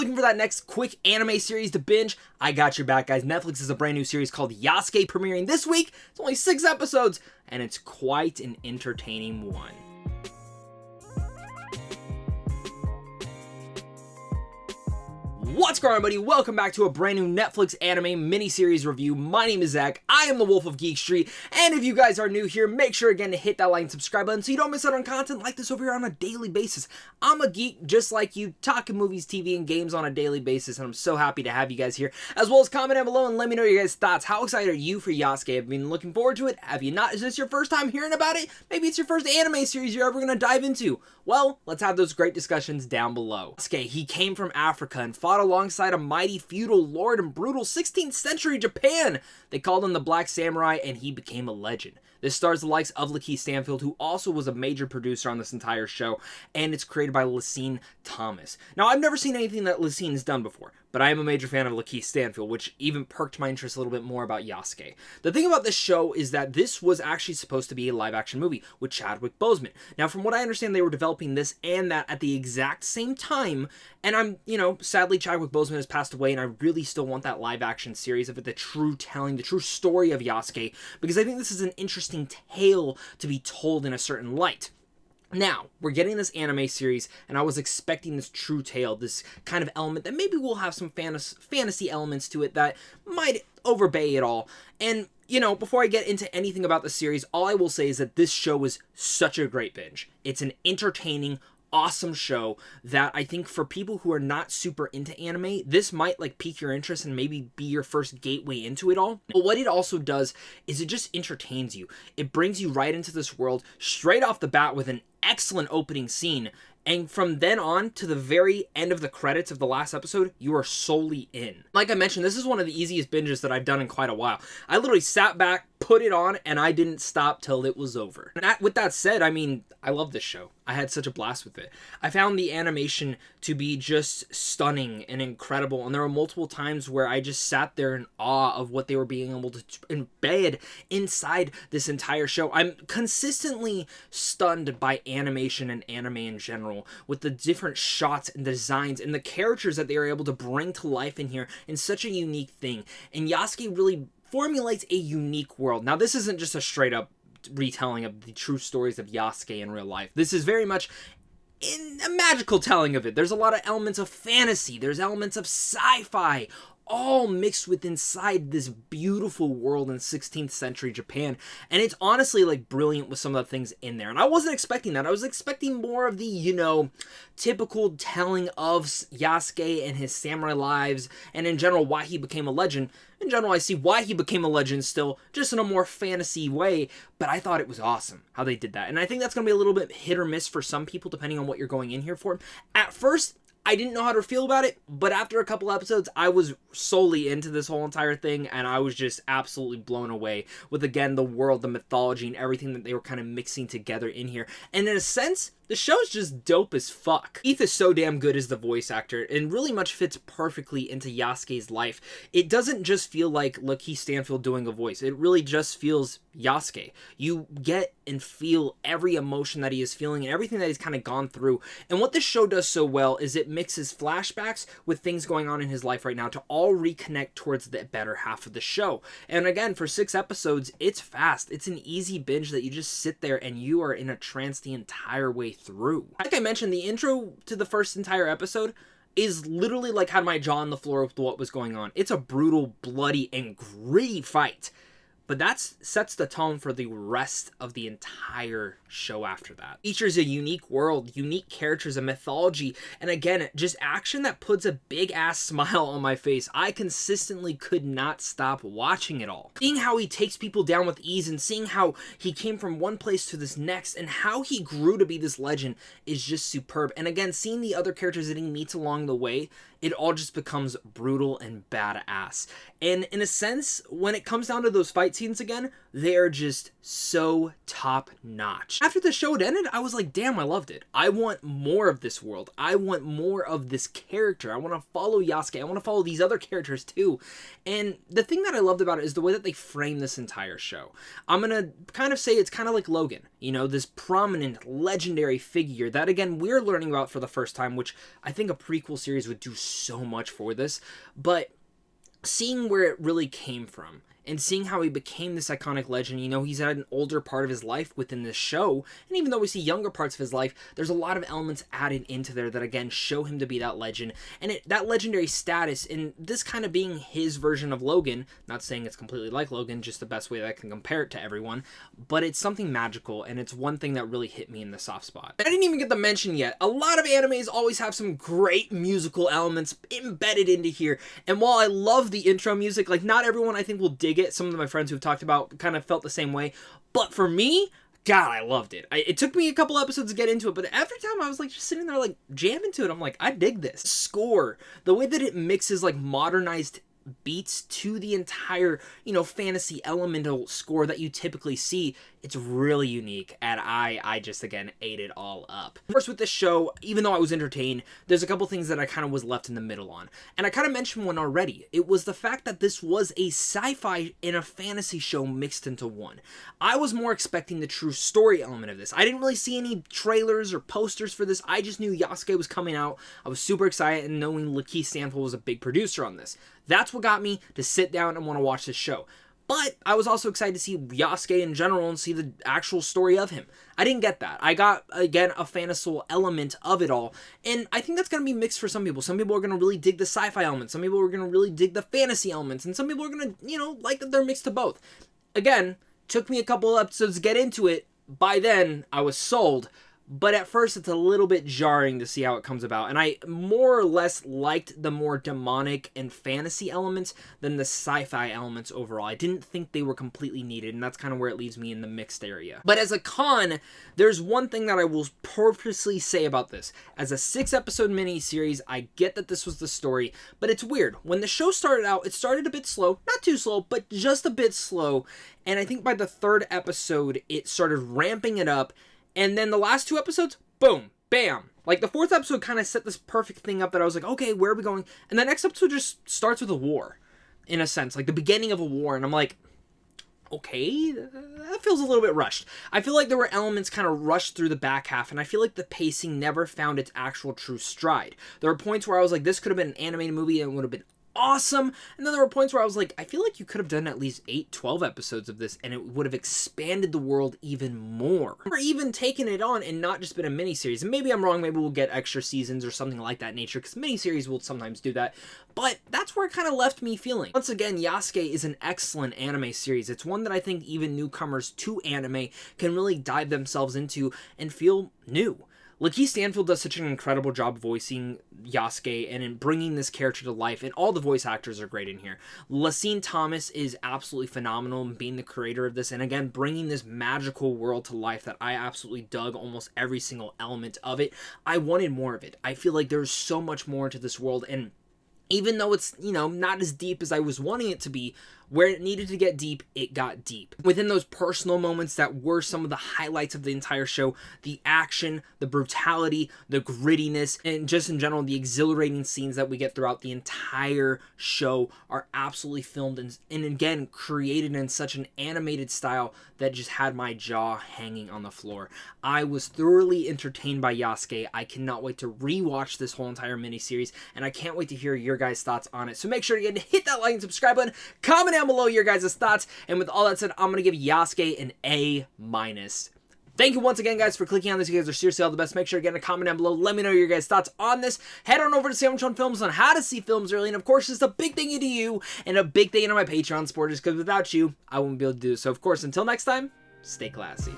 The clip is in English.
looking for that next quick anime series to binge, I got your back, guys. Netflix has a brand new series called Yasuke premiering this week. It's only 6 episodes, and it's quite an entertaining one. What's going on, everybody? Welcome back to a brand new Netflix anime miniseries review. My name is Zach. I am the Wolf of Geek Street, and if you guys are new here, make sure again to hit that like and subscribe button so you don't miss out on content like this over here on a daily basis. I'm a geek just like you, talking movies, TV, and games on a daily basis, and I'm so happy to have you guys here. As well as comment down below and let me know your guys' thoughts. How excited are you for Yasuke? Have you been looking forward to it? Have you not? Is this your first time hearing about it? Maybe it's your first anime series you're ever going to dive into. Well, let's have those great discussions down below. Yasuke, he came from Africa and fought alongside a mighty feudal lord in brutal 16th century Japan. They called him the Black Samurai, and he became a legend. This stars the likes of LeSean Thomas, who also was a major producer on this entire show, and it's created by LeSean Thomas. Now, I've never seen anything that LeSean has done before, but I am a major fan of LeSean Thomas, which even perked my interest a little bit more about Yasuke. The thing about this show is that this was actually supposed to be a live-action movie with Chadwick Boseman. Now, from what I understand, they were developing this and that at the exact same time, and sadly, Chadwick Boseman has passed away, and I really still want that live-action series of it, the true telling, the true story of Yasuke, because I think this is an interesting tale to be told in a certain light. Now, we're getting this anime series, and I was expecting this true tale, this kind of element that maybe will have some fantasy elements to it that might overbay it all. And, before I get into anything about the series, all I will say is that this show is such a great binge. It's an entertaining, awesome show that I think for people who are not super into anime, this might pique your interest and maybe be your first gateway into it all. But what it also does is it just entertains you. It brings you right into this world straight off the bat with an excellent opening scene. And from then on to the very end of the credits of the last episode, you are solely in. Like I mentioned, this is one of the easiest binges that I've done in quite a while. I literally sat back, put it on, and I didn't stop till it was over. And with that said, I love this show. I had such a blast with it. I found the animation to be just stunning and incredible, and there were multiple times where I just sat there in awe of what they were being able to embed inside this entire show. I'm consistently stunned by animation and anime in general, with the different shots and designs and the characters that they are able to bring to life in here in such a unique thing. And Yasuke really formulates a unique world. Now, this isn't just a straight up retelling of the true stories of Yasuke in real life. This is very much in a magical telling of it. There's a lot of elements of fantasy. There's elements of sci-fi, all mixed with inside this beautiful world in 16th century Japan. And it's honestly brilliant with some of the things in there. And I wasn't expecting that. I was expecting more of the, typical telling of Yasuke and his samurai lives, and in general why he became a legend. In general, I see why he became a legend still, just in a more fantasy way, but I thought it was awesome how they did that. And I think that's going to be a little bit hit or miss for some people, depending on what you're going in here for. At first, I didn't know how to feel about it, but after a couple episodes, I was solely into this whole entire thing, and I was just absolutely blown away with, again, the world, the mythology, and everything that they were kind of mixing together in here. And in a sense, the show's just dope as fuck. Keith is so damn good as the voice actor, and really much fits perfectly into Yasuke's life. It doesn't just feel like LeSean Stanfield doing a voice. It really just feels Yasuke. You get and feel every emotion that he is feeling and everything that he's kind of gone through. And what this show does so well is it mixes flashbacks with things going on in his life right now to all reconnect towards the better half of the show. And again, for 6 episodes, it's fast. It's an easy binge that you just sit there and you are in a trance the entire way through. Like I mentioned, the intro to the first entire episode is literally had my jaw on the floor with what was going on. It's a brutal, bloody, and gritty fight. But that sets the tone for the rest of the entire show after that. It features a unique world, unique characters, and mythology, and again, just action that puts a big-ass smile on my face. I consistently could not stop watching it all. Seeing how he takes people down with ease, and seeing how he came from one place to this next, and how he grew to be this legend is just superb. And again, seeing the other characters that he meets along the way, it all just becomes brutal and badass. And in a sense, when it comes down to those fight fight scenes again, they are just so top notch. After the show had ended, I was like, damn, I loved it. I want more of this world. I want more of this character. I want to follow Yasuke. I want to follow these other characters too. And the thing that I loved about it is the way that they frame this entire show. I'm going to kind of say it's kind of like Logan, you know, this prominent, legendary figure that, again, we're learning about for the first time, which I think a prequel series would do so much for this. But seeing where it really came from and seeing how he became this iconic legend, you know, he's had an older part of his life within this show, and even though we see younger parts of his life, there's a lot of elements added into there that, again, show him to be that legend, and that legendary status, and this kind of being his version of Logan, not saying it's completely like Logan, just the best way that I can compare it to everyone, but it's something magical, and it's one thing that really hit me in the soft spot. I didn't even get to mention yet, a lot of animes always have some great musical elements embedded into here, and while I love the intro music, like, not everyone I think will dig it. Some of my friends who've talked about kind of felt the same way, but for me, God, I loved it. It took me a couple episodes to get into it, but every time I was like just sitting there like jamming to it, I'm like, I dig this. Score, the way that it mixes like modernized beats to the entire, you know, fantasy elemental score that you typically see, it's really unique, and I just, again, ate it all up. Of course, with this show, even though I was entertained, there's a couple things that I kind of was left in the middle on, and I kind of mentioned one already. It was the fact that this was a sci-fi and a fantasy show mixed into one. I was more expecting the true story element of this. I didn't really see any trailers or posters for this. I just knew Yasuke was coming out. I was super excited, and knowing LeSean Thomas was a big producer on this. That's what got me to sit down and want to watch this show. But I was also excited to see Yasuke in general and see the actual story of him. I didn't get that. I got, again, a fanciful element of it all. And I think that's going to be mixed for some people. Some people are going to really dig the sci-fi elements. Some people are going to really dig the fantasy elements. And some people are going to, you know, like that they're mixed to both. Again, took me a couple of episodes to get into it. By then, I was sold. But at first, it's a little bit jarring to see how it comes about. And I more or less liked the more demonic and fantasy elements than the sci-fi elements overall. I didn't think they were completely needed, and that's kind of where it leaves me in the mixed area. But as a con, there's one thing that I will purposely say about this. As a 6-episode mini-series, I get that this was the story, but it's weird. When the show started out, it started a bit slow. Not too slow, but just a bit slow. And I think by the 3rd episode, it started ramping it up. And then the last 2 episodes, boom, bam. Like, the 4th episode kind of set this perfect thing up that I was like, okay, where are we going? And the next episode just starts with a war, in a sense. Like, the beginning of a war. And I'm like, okay, that feels a little bit rushed. I feel like there were elements kind of rushed through the back half, and I feel like the pacing never found its actual true stride. There were points where I was like, this could have been an animated movie and it would have been awesome. And then there were points where I was like, I feel like you could have done at least 8-12 episodes of this and it would have expanded the world even more. Or even taken it on and not just been a miniseries. And maybe I'm wrong, maybe we'll get extra seasons or something like that nature, because miniseries will sometimes do that. But that's where it kind of left me feeling. Once again, Yasuke is an excellent anime series. It's one that I think even newcomers to anime can really dive themselves into and feel new. LeSean Stanfield does such an incredible job voicing Yasuke and in bringing this character to life, and all the voice actors are great in here. LeSean Thomas is absolutely phenomenal in being the creator of this, and again, bringing this magical world to life that I absolutely dug almost every single element of it. I wanted more of it. I feel like there's so much more into this world, and even though it's, you know, not as deep as I was wanting it to be, where it needed to get deep, it got deep. Within those personal moments that were some of the highlights of the entire show, the action, the brutality, the grittiness, and just in general, the exhilarating scenes that we get throughout the entire show are absolutely filmed and again, created in such an animated style that just had my jaw hanging on the floor. I was thoroughly entertained by Yasuke. I cannot wait to rewatch this whole entire miniseries, and I can't wait to hear your guys' thoughts on it. So make sure to hit that like and subscribe button, comment down below your guys' thoughts, and with all that said, I'm going to give Yasuke an A-. Thank you once again, guys, for clicking on this. You guys are seriously all the best. Make sure to get a comment down below. Let me know your guys' thoughts on this. Head on over to Sandwich on Films on how to see films early. And, of course, it's a big thank you to you and a big thank you to my Patreon supporters, because without you, I wouldn't be able to do this. So, of course, until next time, stay classy.